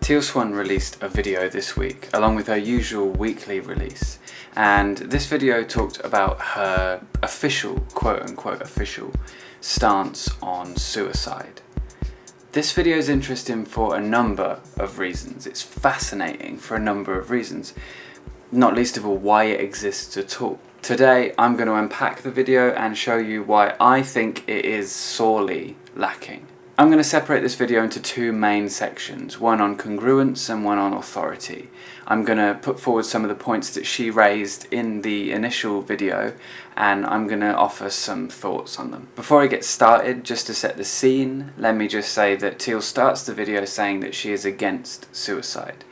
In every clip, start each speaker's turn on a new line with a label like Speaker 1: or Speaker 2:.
Speaker 1: Teal Swan released a video this week, along with her usual weekly release, and this video talked about her official, quote-unquote official, stance on suicide. This video is interesting for a number of reasons. It's fascinating for a number of reasons, not least of all why it exists at all. Today I'm going to unpack the video and show you why I think it is sorely lacking. I'm going to separate this video into two main sections, one on congruence and one on authority. I'm going to put forward some of the points that she raised in the initial video, and I'm going to offer some thoughts on them. Before I get started, just to set the scene, let me just say that Teal starts the video saying that she is against suicide.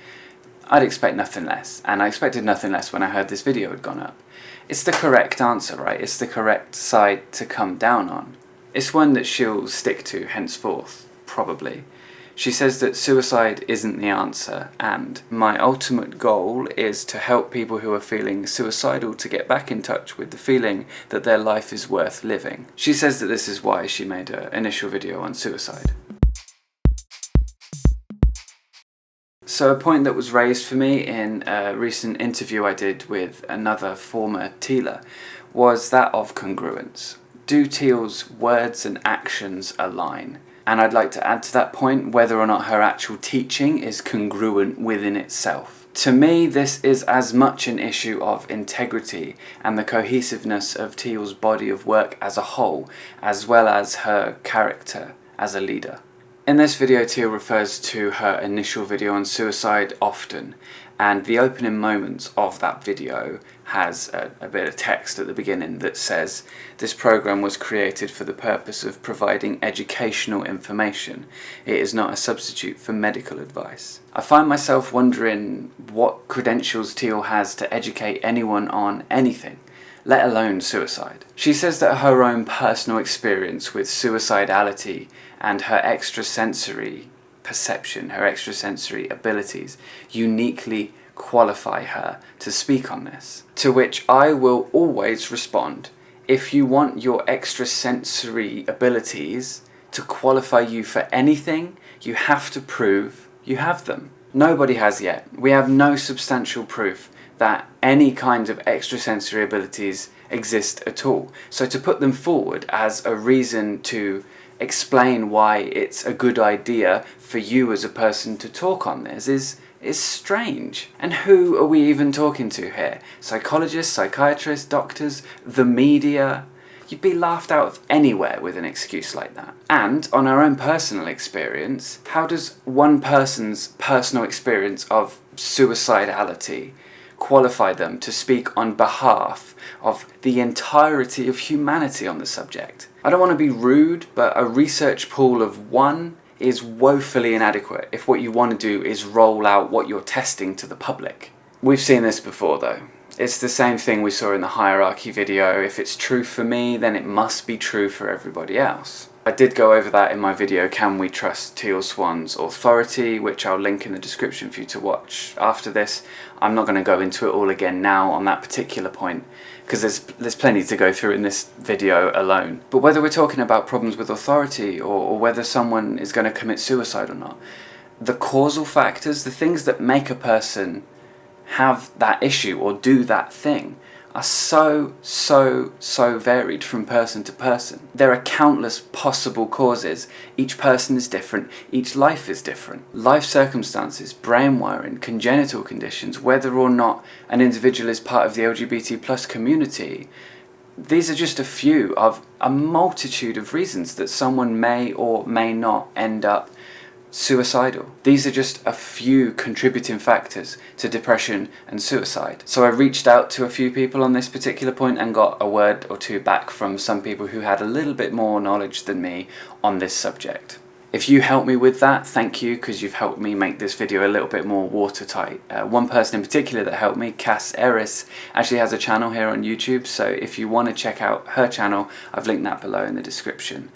Speaker 1: I'd expect nothing less, and I expected nothing less when I heard this video had gone up. It's the correct answer, right? It's the correct side to come down on. It's one that she'll stick to henceforth, probably. She says that suicide isn't the answer, and my ultimate goal is to help people who are feeling suicidal to get back in touch with the feeling that their life is worth living. She says that this is why she made her initial video on suicide. So a point that was raised for me in a recent interview I did with another former Tealer was that of congruence. Do Teal's words and actions align? And I'd like to add to that point whether or not her actual teaching is congruent within itself. To me, this is as much an issue of integrity and the cohesiveness of Teal's body of work as a whole, as well as her character as a leader. In this video, Teal refers to her initial video on suicide often, and the opening moments of that video has a bit of text at the beginning that says, "This program was created for the purpose of providing educational information. It is not a substitute for medical advice." I find myself wondering what credentials Teal has to educate anyone on anything, let alone suicide. She says that her own personal experience with suicidality and her extrasensory perception, her extrasensory abilities, uniquely qualify her to speak on this. To which I will always respond, if you want your extrasensory abilities to qualify you for anything, you have to prove you have them. Nobody has yet. We have no substantial proof that any kind of extrasensory abilities exist at all. So to put them forward as a reason to explain why it's a good idea for you as a person to talk on this is strange. And who are we even talking to here? Psychologists, psychiatrists, doctors, the media? You'd be laughed out of anywhere with an excuse like that. And on our own personal experience, how does one person's personal experience of suicidality qualify them to speak on behalf of the entirety of humanity on the subject? I don't want to be rude, but a research pool of one is woefully inadequate if what you want to do is roll out what you're testing to the public. We've seen this before though. It's the same thing we saw in the hierarchy video. If it's true for me, then it must be true for everybody else. I did go over that in my video, Can We Trust Teal Swan's Authority, which I'll link in the description for you to watch after this. I'm not going to go into it all again now on that particular point, because there's plenty to go through in this video alone. But whether we're talking about problems with authority or whether someone is going to commit suicide or not, the causal factors, the things that make a person have that issue or do that thing, are so varied from person to person. There are countless possible causes. Each person is different, each life is different. Life circumstances, brain wiring, congenital conditions, whether or not an individual is part of the LGBT+ community, these are just a few of a multitude of reasons that someone may or may not end up suicidal. These are just a few contributing factors to depression and suicide. So I reached out to a few people on this particular point and got a word or two back from some people who had a little bit more knowledge than me on this subject. If you help me with that, thank you, because you've helped me make this video a little bit more watertight. One person in particular that helped me, Cass Eris, actually has a channel here on YouTube, so if you want to check out her channel, I've linked that below in the description.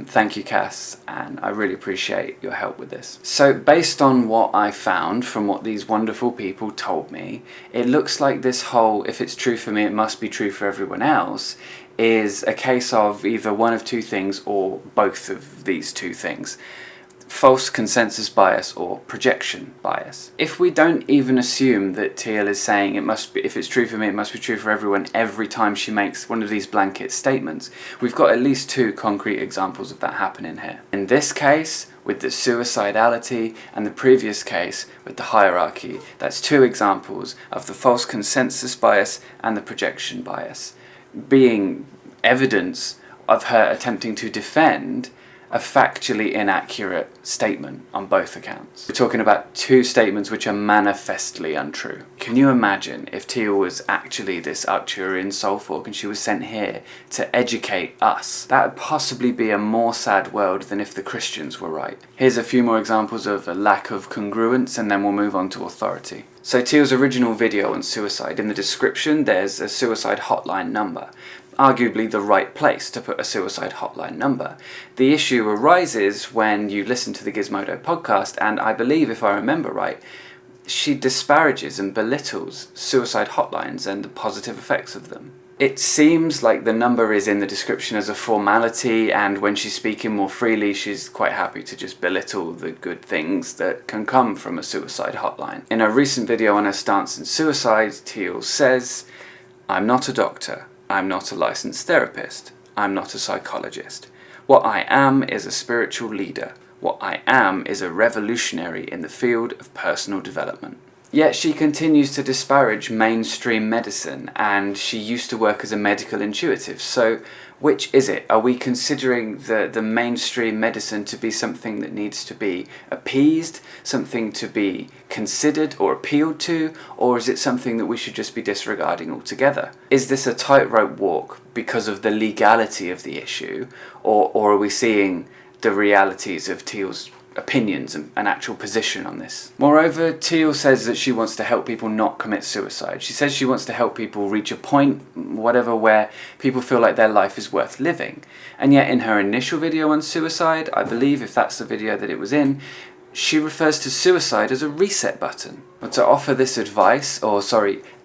Speaker 1: Thank you, Cass, and I really appreciate your help with this. So based on what I found from what these wonderful people told me, it looks like this whole, if it's true for me, it must be true for everyone else, is a case of either one of two things or both of these two things. false consensus bias or projection bias. If we don't even assume that Teal is saying it must be, if it's true for me, it must be true for everyone every time she makes one of these blanket statements, we've got at least two concrete examples of that happening here. In this case, with the suicidality, and the previous case with the hierarchy, that's two examples of the false consensus bias and the projection bias being evidence of her attempting to defend a factually inaccurate statement on both accounts. We're talking about two statements which are manifestly untrue. Can you imagine if Teal was actually this Arcturian soul fork and she was sent here to educate us? That would possibly be a more sad world than if the Christians were right. Here's a few more examples of a lack of congruence, and then we'll move on to authority. So Teal's original video on suicide, in the description there's a suicide hotline number. Arguably the right place to put a suicide hotline number. The issue arises when you listen to the Gizmodo podcast, and I believe, if I remember right, she disparages and belittles suicide hotlines and the positive effects of them. It seems like the number is in the description as a formality, and when she's speaking more freely, she's quite happy to just belittle the good things that can come from a suicide hotline. In a recent video on her stance in suicide, Teal says, "I'm not a doctor. I'm not a licensed therapist. I'm not a psychologist. What I am is a spiritual leader. What I am is a revolutionary in the field of personal development." Yet she continues to disparage mainstream medicine, and she used to work as a medical intuitive. So which is it? Are we considering the mainstream medicine to be something that needs to be appeased, something to be considered or appealed to, or is it something that we should just be disregarding altogether? Is this a tightrope walk because of the legality of the issue, or are we seeing the realities of Teal's opinions and an actual position on this? Moreover, Teal says that she wants to help people not commit suicide. She says she wants to help people reach a point, whatever, where people feel like their life is worth living. And yet in her initial video on suicide, I believe, if that's the video that it was in, she refers to suicide as a reset button. But to offer this advice,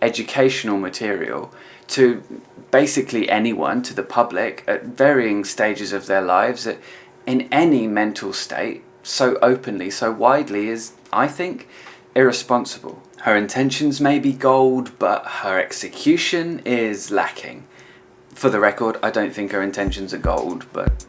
Speaker 1: educational material to basically anyone, to the public, at varying stages of their lives, in any mental state, so openly, so widely, is, I think, irresponsible. Her intentions may be gold, but her execution is lacking. For the record, I don't think her intentions are gold, but...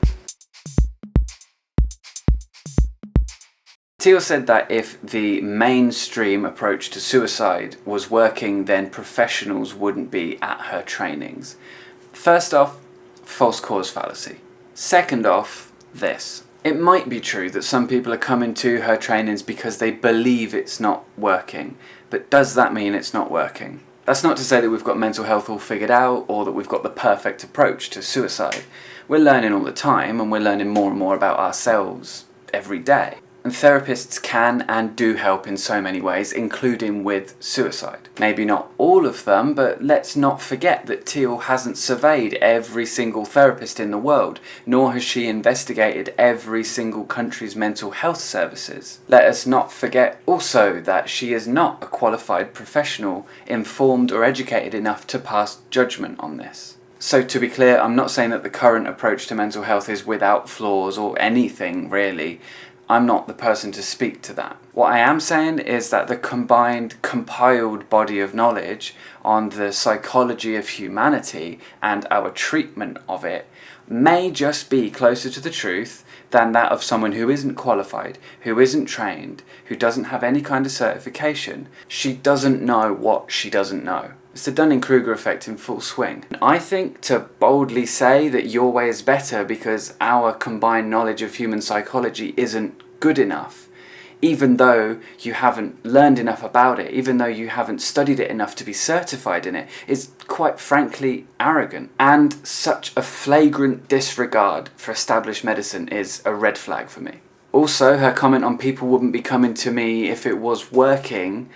Speaker 1: Teal said that if the mainstream approach to suicide was working, then professionals wouldn't be at her trainings. First off, false cause fallacy. Second off, this. It might be true that some people are coming to her trainings because they believe it's not working, but does that mean it's not working? That's not to say that we've got mental health all figured out, or that we've got the perfect approach to suicide. We're learning all the time, and we're learning more and more about ourselves every day. And therapists can and do help in so many ways, including with suicide. Maybe not all of them, but let's not forget that Teal hasn't surveyed every single therapist in the world, nor has she investigated every single country's mental health services. Let us not forget also that she is not a qualified professional, informed or educated enough to pass judgment on this. So to be clear, I'm not saying that the current approach to mental health is without flaws or anything really. I'm not the person to speak to that. What I am saying is that the compiled body of knowledge on the psychology of humanity and our treatment of it may just be closer to the truth than that of someone who isn't qualified, who isn't trained, who doesn't have any kind of certification. She doesn't know what she doesn't know. It's the Dunning-Kruger effect in full swing. I think to boldly say that your way is better because our combined knowledge of human psychology isn't good enough, even though you haven't learned enough about it, even though you haven't studied it enough to be certified in it, is quite frankly arrogant. And such a flagrant disregard for established medicine is a red flag for me. Also, her comment on people wouldn't be coming to me if it was working,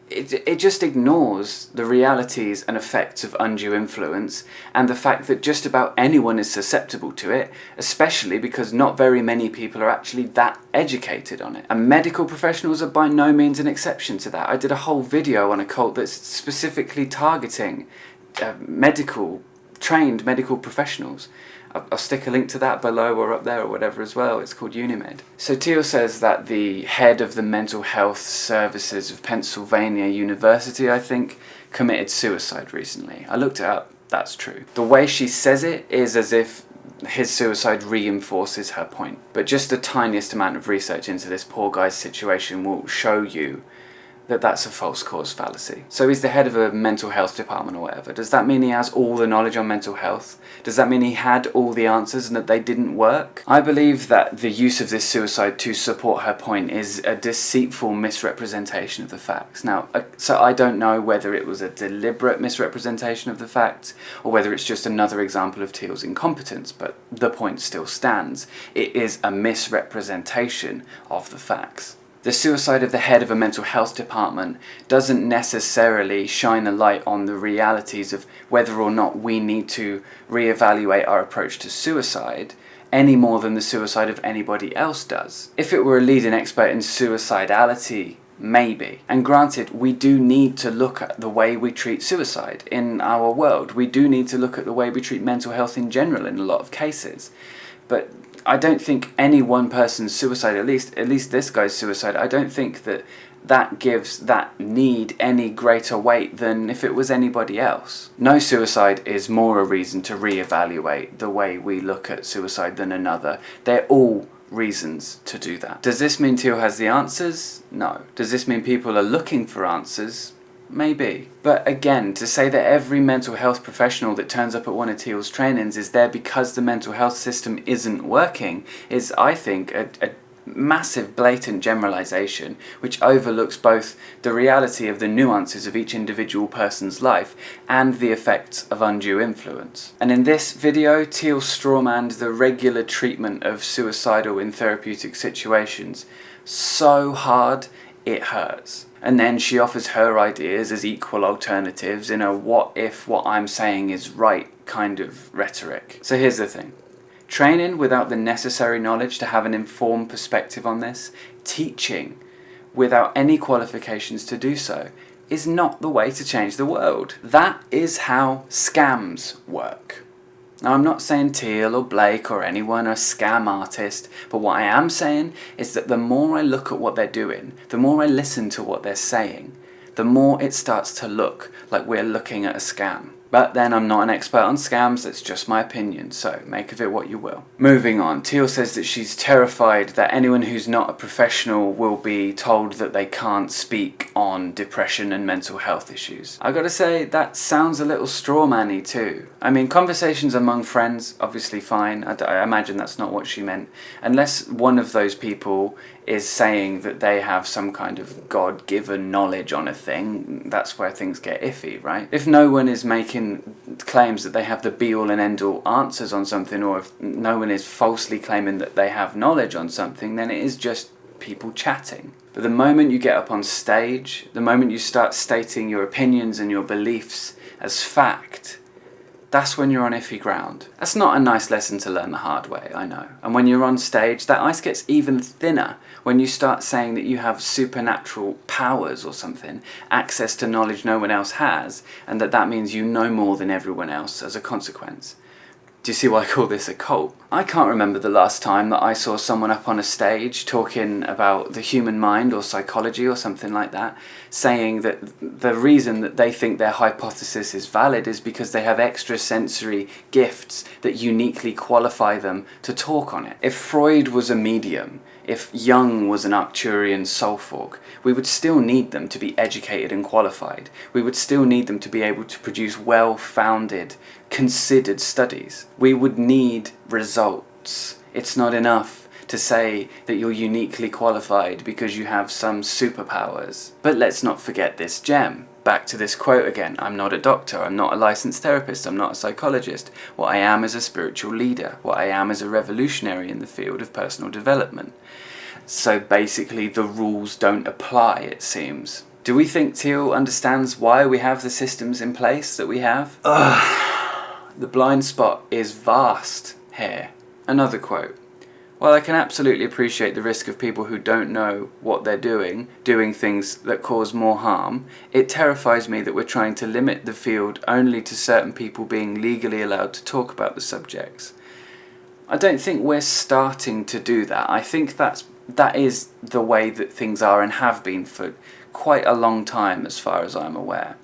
Speaker 1: it just ignores the realities and effects of undue influence and the fact that just about anyone is susceptible to it, especially because not very many people are actually that educated on it. And medical professionals are by no means an exception to that. I did a whole video on a cult that's specifically targeting trained medical professionals. I'll stick a link to that below or up there or whatever as well. It's called Unimed. So Teal says that the head of the Mental Health Services of Pennsylvania University, I think, committed suicide recently. I looked it up. That's true. The way she says it is as if his suicide reinforces her point. But just the tiniest amount of research into this poor guy's situation will show you that that's a false cause fallacy. So he's the head of a mental health department or whatever. Does that mean he has all the knowledge on mental health? Does that mean he had all the answers and that they didn't work? I believe that the use of this suicide to support her point is a deceitful misrepresentation of the facts. Now, so I don't know whether it was a deliberate misrepresentation of the facts or whether it's just another example of Teal's incompetence, but the point still stands. It is a misrepresentation of the facts. The suicide of the head of a mental health department doesn't necessarily shine a light on the realities of whether or not we need to reevaluate our approach to suicide any more than the suicide of anybody else does. If it were a leading expert in suicidality, maybe. And granted, we do need to look at the way we treat suicide in our world. We do need to look at the way we treat mental health in general in a lot of cases. But I don't think any one person's suicide, at least this guy's suicide, I don't think that gives that need any greater weight than if it was anybody else. No suicide is more a reason to reevaluate the way we look at suicide than another. They're all reasons to do that. Does this mean Teal has the answers? No. Does this mean people are looking for answers? Maybe. But again, to say that every mental health professional that turns up at one of Teal's trainings is there because the mental health system isn't working is, I think, a massive blatant generalization which overlooks both the reality of the nuances of each individual person's life and the effects of undue influence. And in this video, Teal strawmanned the regular treatment of suicidal in therapeutic situations so hard it hurts. And then she offers her ideas as equal alternatives in a what if what I'm saying is right kind of rhetoric. So here's the thing. Training without the necessary knowledge to have an informed perspective on this, teaching without any qualifications to do so, is not the way to change the world. That is how scams work. Now, I'm not saying Teal or Blake or anyone are a scam artist, but what I am saying is that the more I look at what they're doing, the more I listen to what they're saying, the more it starts to look like we're looking at a scam. But then I'm not an expert on scams, that's just my opinion, so make of it what you will. Moving on, Teal says that she's terrified that anyone who's not a professional will be told that they can't speak on depression and mental health issues. I gotta say, that sounds a little strawman-y too. I mean, conversations among friends, obviously fine, I imagine that's not what she meant. Unless one of those people is saying that they have some kind of God-given knowledge on a thing, that's where things get iffy, right? If no one is making claims that they have the be-all and end-all answers on something, or if no one is falsely claiming that they have knowledge on something, then it is just people chatting. But the moment you get up on stage, the moment you start stating your opinions and your beliefs as fact, that's when you're on iffy ground. That's not a nice lesson to learn the hard way, I know. And when you're on stage, that ice gets even thinner when you start saying that you have supernatural powers or something, access to knowledge no one else has, and that means you know more than everyone else as a consequence. Do you see why I call this a cult? I can't remember the last time that I saw someone up on a stage talking about the human mind or psychology or something like that, saying that the reason that they think their hypothesis is valid is because they have extrasensory gifts that uniquely qualify them to talk on it. If Freud was a medium, if Jung was an Arcturian soulfork, we would still need them to be educated and qualified. We would still need them to be able to produce well-founded, considered studies. We would need results. It's not enough to say that you're uniquely qualified because you have some superpowers. But let's not forget this gem. Back to this quote again. I'm not a doctor, I'm not a licensed therapist, I'm not a psychologist. What I am is a spiritual leader. What I am is a revolutionary in the field of personal development. So basically the rules don't apply, it seems. Do we think Teal understands why we have the systems in place that we have? The blind spot is vast here. Another quote. While I can absolutely appreciate the risk of people who don't know what they're doing things that cause more harm, it terrifies me that we're trying to limit the field only to certain people being legally allowed to talk about the subjects. I don't think we're starting to do that. I think that is the way that things are and have been for quite a long time as far as I'm aware.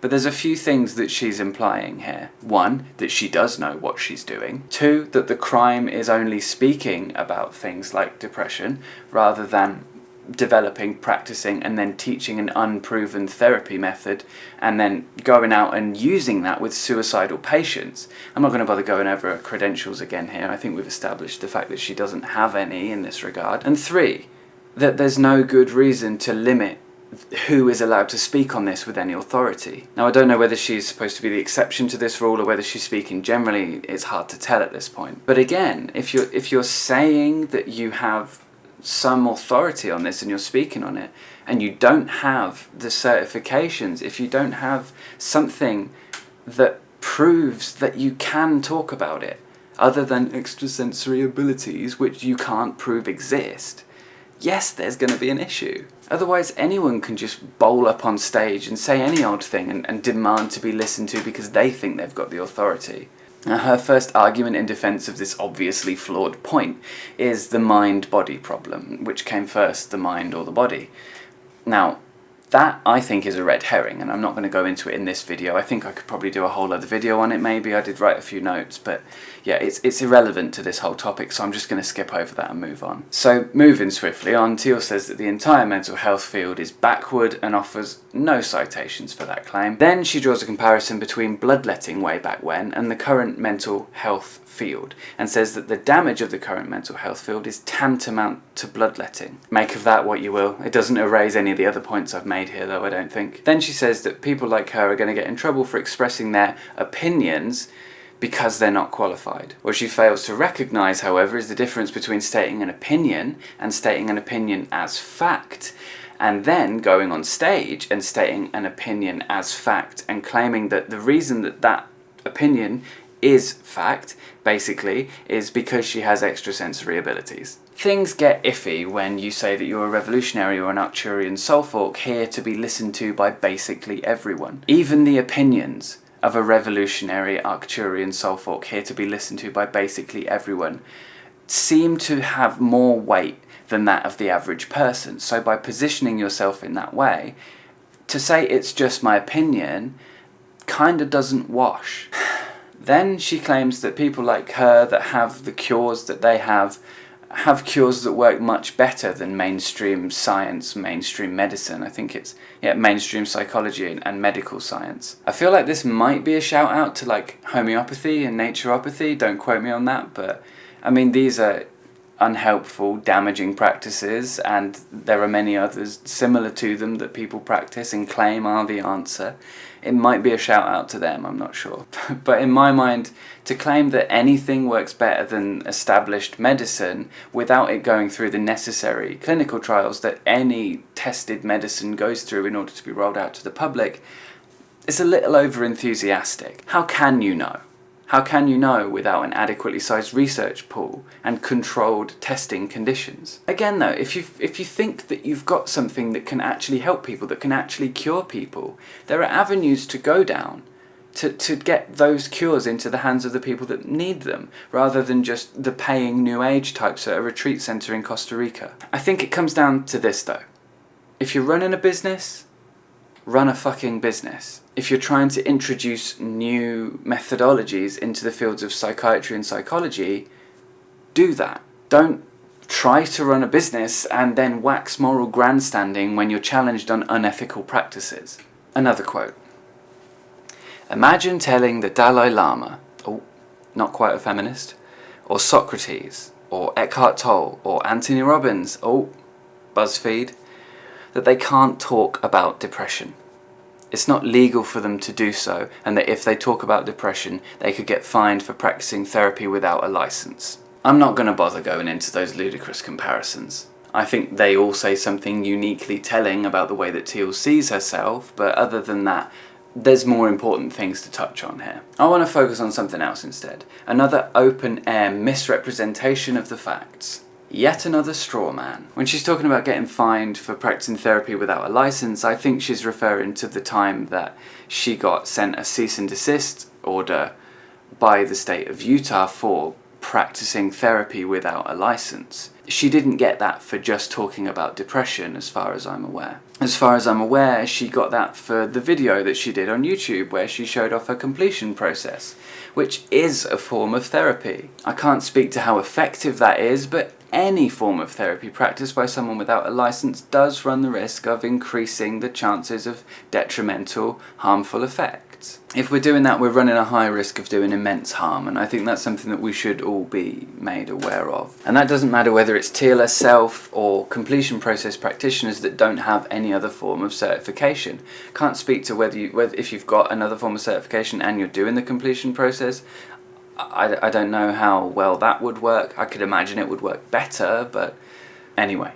Speaker 1: But there's a few things that she's implying here. One, that she does know what she's doing. Two, that the crime is only speaking about things like depression rather than developing, practicing, and then teaching an unproven therapy method and then going out and using that with suicidal patients. I'm not going to bother going over her credentials again here. I think we've established the fact that she doesn't have any in this regard. And three, that there's no good reason to limit who is allowed to speak on this with any authority. Now, I don't know whether she's supposed to be the exception to this rule or whether she's speaking generally. It's hard to tell at this point. But again, if you're saying that you have some authority on this and you're speaking on it, and you don't have the certifications, if you don't have something that proves that you can talk about it, other than extrasensory abilities, which you can't prove exist, yes, there's going to be an issue. Otherwise, anyone can just bowl up on stage and say any old thing and demand to be listened to because they think they've got the authority. Now, her first argument in defence of this obviously flawed point is the mind-body problem. Which came first, the mind or the body? Now, that, I think, is a red herring, and I'm not going to go into it in this video. I think I could probably do a whole other video on it, maybe. I did write a few notes, but yeah, it's irrelevant to this whole topic, so I'm just going to skip over that and move on. So, moving swiftly on, Teal says that the entire mental health field is backward and offers no citations for that claim. Then she draws a comparison between bloodletting way back when and the current mental health field, and says that the damage of the current mental health field is tantamount to bloodletting. Make of that what you will. It doesn't erase any of the other points I've made here, though, I don't think. Then she says that people like her are going to get in trouble for expressing their opinions because they're not qualified. What she fails to recognise, however, is the difference between stating an opinion and stating an opinion as fact, and then going on stage and stating an opinion as fact and claiming that the reason that that opinion is fact, basically, is because she has extrasensory abilities. Things get iffy when you say that you're a revolutionary or an Arcturian soulfolk here to be listened to by basically everyone. Even the opinions of a revolutionary Arcturian soulfolk here to be listened to by basically everyone seem to have more weight than that of the average person. So by positioning yourself in that way, to say it's just my opinion kinda doesn't wash. Then she claims that people like her that have the cures that they have cures that work much better than mainstream science, mainstream medicine. I think it's, mainstream psychology and medical science. I feel like this might be a shout out to like homeopathy and naturopathy, don't quote me on that, but I mean, these are unhelpful, damaging practices, and there are many others similar to them that people practice and claim are the answer. It might be a shout out to them, I'm not sure. But in my mind, to claim that anything works better than established medicine without it going through the necessary clinical trials that any tested medicine goes through in order to be rolled out to the public is a little over-enthusiastic. How can you know? How can you know without an adequately sized research pool and controlled testing conditions? Again though, if you think that you've got something that can actually help people, that can actually cure people, there are avenues to go down to get those cures into the hands of the people that need them, rather than just the paying New Age types at a retreat centre in Costa Rica. I think it comes down to this though. If you're running a business, run a fucking business. If you're trying to introduce new methodologies into the fields of psychiatry and psychology, do that. Don't try to run a business and then wax moral grandstanding when you're challenged on unethical practices. Another quote. Imagine telling the Dalai Lama, oh, not quite a feminist, or Socrates, or Eckhart Tolle, or Anthony Robbins, oh, BuzzFeed, that they can't talk about depression. It's not legal for them to do so, and that if they talk about depression, they could get fined for practicing therapy without a license. I'm not going to bother going into those ludicrous comparisons. I think they all say something uniquely telling about the way that Teal sees herself, but other than that, there's more important things to touch on here. I want to focus on something else instead. Another open-air misrepresentation of the facts. Yet another straw man. When she's talking about getting fined for practicing therapy without a license, I think she's referring to the time that she got sent a cease and desist order by the state of Utah for practicing therapy without a license. She didn't get that for just talking about depression, as far as I'm aware. As far as I'm aware, she got that for the video that she did on YouTube where she showed off her completion process, which is a form of therapy. I can't speak to how effective that is, but any form of therapy practiced by someone without a license does run the risk of increasing the chances of detrimental, harmful effects. If we're doing that, we're running a high risk of doing immense harm, and I think that's something that we should all be made aware of. And that doesn't matter whether it's Teal self or completion process practitioners that don't have any other form of certification. Can't speak to whether if you've got another form of certification and you're doing the completion process. I don't know how well that would work. I could imagine it would work better, but anyway.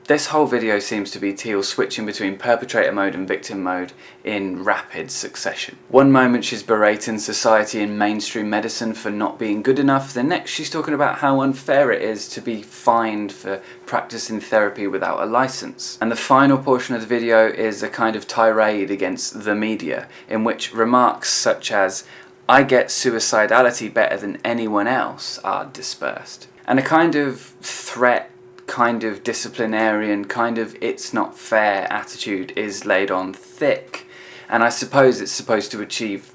Speaker 1: This whole video seems to be Teal switching between perpetrator mode and victim mode in rapid succession. One moment she's berating society and mainstream medicine for not being good enough, the next she's talking about how unfair it is to be fined for practicing therapy without a license. And the final portion of the video is a kind of tirade against the media, in which remarks such as, "I get suicidality better than anyone else," are dispersed. And a kind of threat, kind of disciplinarian, kind of it's not fair attitude is laid on thick. And I suppose it's supposed to achieve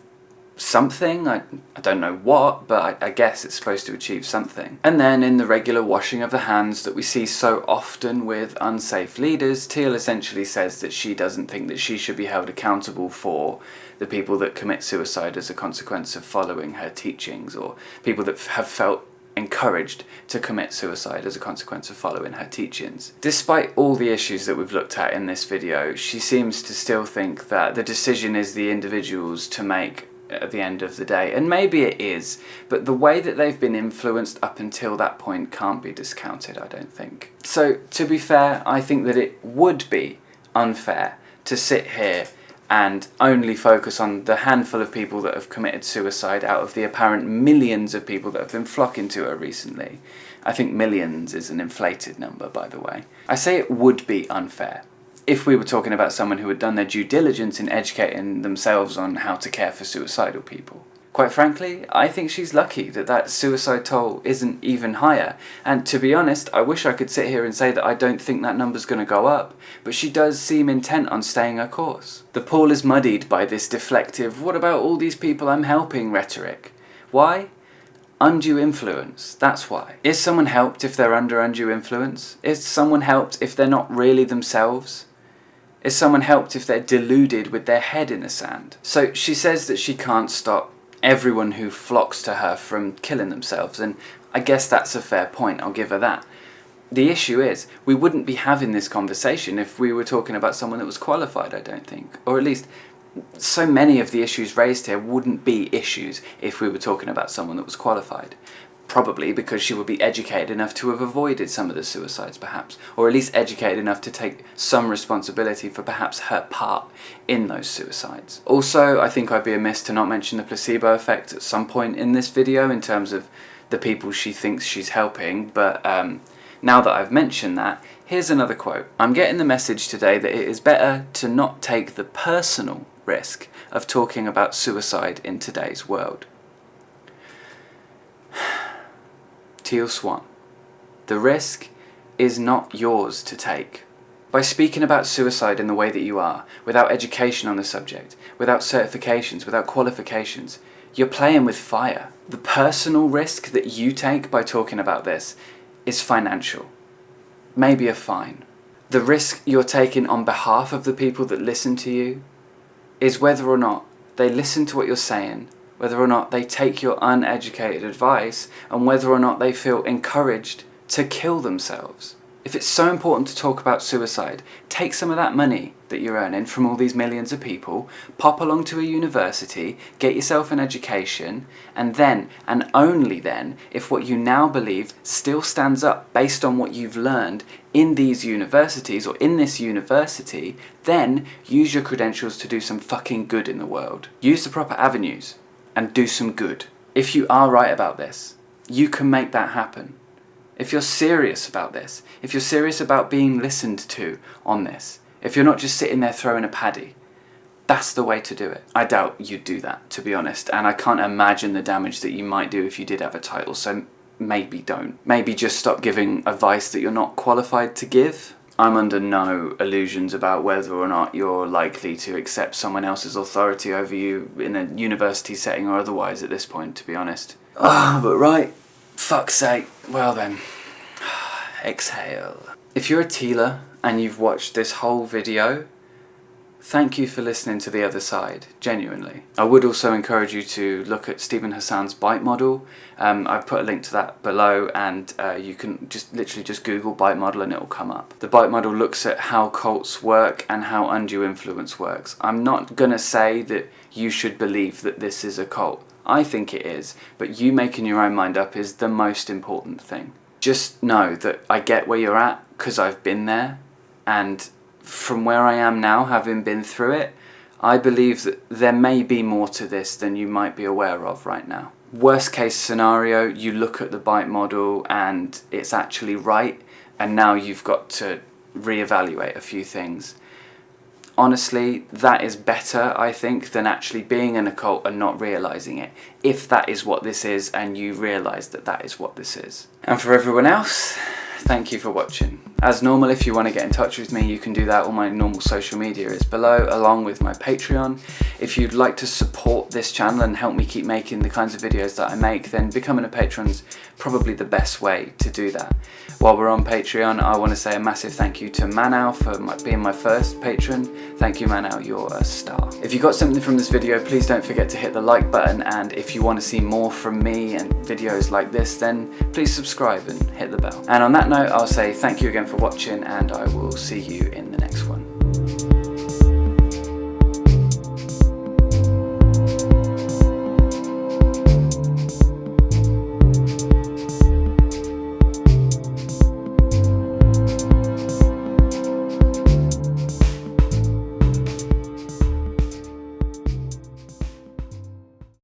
Speaker 1: something. I don't know what, but I guess it's supposed to achieve something. And then in the regular washing of the hands that we see so often with unsafe leaders, Teal essentially says that she doesn't think that she should be held accountable for the people that commit suicide as a consequence of following her teachings, or people that have felt encouraged to commit suicide as a consequence of following her teachings. Despite all the issues that we've looked at in this video, she seems to still think that the decision is the individual's to make at the end of the day, and maybe it is, but the way that they've been influenced up until that point can't be discounted, I don't think. So, to be fair, I think that it would be unfair to sit here and only focus on the handful of people that have committed suicide out of the apparent millions of people that have been flocking to her recently. I think millions is an inflated number, by the way. I say it would be unfair if we were talking about someone who had done their due diligence in educating themselves on how to care for suicidal people. Quite frankly, I think she's lucky that that suicide toll isn't even higher, and to be honest, I wish I could sit here and say that I don't think that number's going to go up, but she does seem intent on staying her course. The pool is muddied by this deflective, "what about all these people I'm helping" rhetoric. Why? Undue influence, that's why. Is someone helped if they're under undue influence? Is someone helped if they're not really themselves? Is someone helped if they're deluded with their head in the sand? So she says that she can't stop everyone who flocks to her from killing themselves, and I guess that's a fair point, I'll give her that. The issue is, we wouldn't be having this conversation if we were talking about someone that was qualified, I don't think. Or at least, so many of the issues raised here wouldn't be issues if we were talking about someone that was qualified. Probably because she would be educated enough to have avoided some of the suicides, perhaps, or at least educated enough to take some responsibility for perhaps her part in those suicides. Also, I think I'd be amiss to not mention the placebo effect at some point in this video in terms of the people she thinks she's helping, but now that I've mentioned that, here's another quote. "I'm getting the message today that it is better to not take the personal risk of talking about suicide in today's world." Teal Swan. The risk is not yours to take. By speaking about suicide in the way that you are, without education on the subject, without certifications, without qualifications, you're playing with fire. The personal risk that you take by talking about this is financial. Maybe a fine. The risk you're taking on behalf of the people that listen to you is whether or not they listen to what you're saying, whether or not they take your uneducated advice, and whether or not they feel encouraged to kill themselves. If it's so important to talk about suicide, take some of that money that you're earning from all these millions of people, pop along to a university, get yourself an education, and then, and only then, if what you now believe still stands up based on what you've learned in these universities or in this university, then use your credentials to do some fucking good in the world. Use the proper avenues and do some good. If you are right about this, you can make that happen. If you're serious about this, if you're serious about being listened to on this, if you're not just sitting there throwing a paddy, that's the way to do it. I doubt you'd do that, to be honest, and I can't imagine the damage that you might do if you did have a title, so maybe don't. Maybe just stop giving advice that you're not qualified to give. I'm under no illusions about whether or not you're likely to accept someone else's authority over you in a university setting or otherwise at this point, to be honest. Oh, but right, fuck's sake. Well then, exhale. If you're a Tealer and you've watched this whole video, thank you for listening to the other side, genuinely. I would also encourage you to look at Stephen Hassan's bite model. I've put a link to that below, and you can literally just Google bite model and it will come up. The bite model looks at how cults work and how undue influence works. I'm not gonna say that you should believe that this is a cult. I think it is, but you making your own mind up is the most important thing. Just know that I get where you're at because I've been there, and from where I am now, having been through it, I believe that there may be more to this than you might be aware of right now. Worst case scenario, you look at the bite model and it's actually right, and now you've got to reevaluate a few things. Honestly, that is better, I think, than actually being in a cult and not realising it, if that is what this is and you realise that that is what this is. And for everyone else, thank you for watching. As normal, if you want to get in touch with me, you can do that. All my normal social media is below, along with my Patreon. If you'd like to support this channel and help me keep making the kinds of videos that I make, then becoming a patron's probably the best way to do that. While we're on Patreon, I want to say a massive thank you to Manau for being my first patron. Thank you, Manau, you're a star. If you got something from this video, please don't forget to hit the like button, and if you want to see more from me and videos like this, then please subscribe and hit the bell. And on that note, I'll say thank you again for watching, and I will see you in the next one.